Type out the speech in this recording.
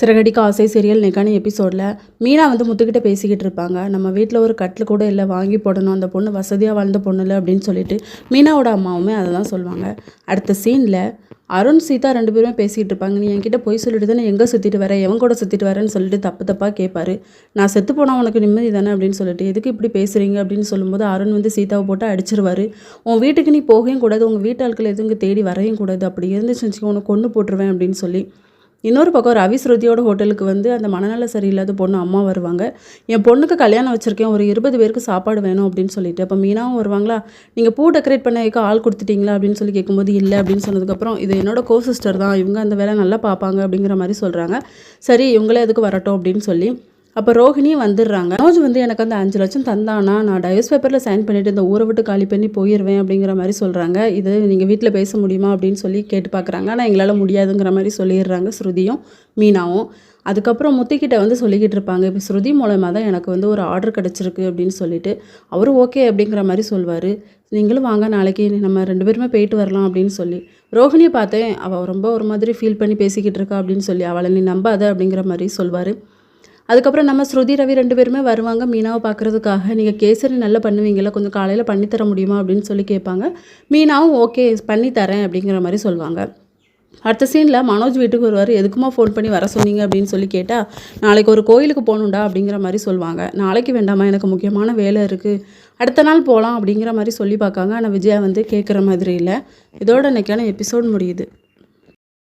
சிறகடிக்க ஆசை சீரியல் இன்னைக்கான எபிசோடில் மீனா வந்து முத்துக்கிட்ட பேசிக்கிட்டு இருப்பாங்க. நம்ம வீட்டில் ஒரு கட்டில் கூட இல்லை, வாங்கி போடணும், அந்த பொண்ணு வசதியாக வாழ்ந்த பொண்ணு இல்லை அப்படின்னு சொல்லிட்டு மீனாவோட அம்மாவுமே அதை தான் சொல்லுவாங்க. அடுத்த சீனில் அருண் சீதா 2 பேருமே பேசிகிட்டு இருப்பாங்க. நீ என்கிட்ட போய் சொல்லிட்டு தானே எங்கே சுற்றிட்டு வர, எவன் கூட சுற்றிட்டு வரேன்னு சொல்லிட்டு தப்பாக கேட்பாரு. நான் செத்து போனால் உனக்கு நிம்மதி தானே அப்படின்னு சொல்லிட்டு எதுக்கு இப்படி பேசுகிறீங்க அப்படின்னு சொல்லும்போது அருண் வந்து சீதாவை போட்டு அடிச்சிருவார். உன் வீட்டுக்கு நீ போகவும் கூடாது, உங்கள் வீட்டு ஆட்கள் எதுவும் இங்கே தேடி வரையும் கூடாது, அப்படி இருந்துச்சு வச்சுக்கோ உனக்கு கொண்டு போட்டுருவேன் அப்படின்னு சொல்லி. இன்னொரு பக்கம் ரவி ஸ்ருதியோட ஹோட்டலுக்கு வந்து அந்த மனநல சரியில்லாத பொண்ணு அம்மா வருவாங்க. என் பொண்ணுக்கு கல்யாணம் வச்சுருக்கேன், ஒரு 20 பேருக்கு சாப்பாடு வேணும் அப்படின்னு சொல்லிட்டு. அப்போ மீனாவும் வருவாங்களா, நீங்கள் பூ டெக்கரேட் பண்ண வைக்க ஆள் கொடுத்துட்டீங்களா அப்படின்னு சொல்லி கேட்கும்போது இல்லை அப்படின்னு சொன்னதுக்கப்புறம் இது என்னோட சிஸ்டர் தான், இவங்க அந்த வேலை நல்லா பார்ப்பாங்க அப்படிங்கிற மாதிரி சொல்கிறாங்க. சரி இவங்களே எதுக்கு வரட்டும் அப்படின்னு சொல்லி அப்போ ரோஹிணியும் வந்துடுறாங்க. மனோஜ் வந்து எனக்கு அந்த 5 லட்சம் தந்தானா நான் டைவர்ஸ் பேப்பரில் சைன் பண்ணிவிட்டு இந்த ஊரை விட்டு காலி பண்ணி போயிடுவேன் அப்படிங்கிற மாதிரி சொல்கிறாங்க. இது நீங்கள் வீட்டில் பேச முடியுமா அப்படின்னு சொல்லி கேட்டு பார்க்குறாங்க. ஆனால் எங்களால் முடியாதுங்கிற மாதிரி சொல்லிடுறாங்க ஸ்ருதியும் மீனாவும். அதுக்கப்புறம் முத்துக்கிட்ட வந்து சொல்லிக்கிட்டு இருப்பாங்க, இப்போ ஸ்ருதி மூலமாக தான் எனக்கு வந்து ஒரு ஆர்டர் கிடச்சிருக்கு அப்படின்னு சொல்லிட்டு அவரும் ஓகே அப்படிங்கிற மாதிரி சொல்வார். நீங்களும் வாங்க நாளைக்கு நம்ம 2 பேருமே போயிட்டு வரலாம் அப்படின்னு சொல்லி. ரோஹிணியை பார்த்தேன், அவள் ரொம்ப ஒரு மாதிரி ஃபீல் பண்ணி பேசிக்கிட்டு இருக்கா அப்படின்னு சொல்லி அவளை நீ நம்பாத அப்படிங்கிற மாதிரி சொல்வார். அதுக்கப்புறம் நம்ம ஸ்ருதி ரவி 2 பேருமே வருவாங்க மீனாவை பார்க்குறதுக்காக. நீங்கள் கேசரி நல்லா பண்ணுவீங்களா, கொஞ்சம் காலையில் பண்ணித்தர முடியுமா அப்படின்னு சொல்லி கேட்பாங்க. மீனாவும் ஓகே பண்ணித்தரேன் அப்படிங்கிற மாதிரி சொல்லுவாங்க. அடுத்த சீனில் மனோஜ் வீட்டுக்கு வருவார். எதுக்குமா ஃபோன் பண்ணி வர சொன்னீங்க அப்படின்னு சொல்லி கேட்டால் நாளைக்கு ஒரு கோயிலுக்கு போகணுண்டா அப்படிங்கிற மாதிரி சொல்லுவாங்க. நாளைக்கு வேண்டாமா, எனக்கு முக்கியமான வேலை இருக்குது, அடுத்த நாள் போகலாம் அப்படிங்கிற மாதிரி சொல்லி பார்க்காங்க. ஆனால் விஜயா வந்து கேட்குற மாதிரி இல்லை. இதோட இன்றைக்கான எபிசோட் முடியுது.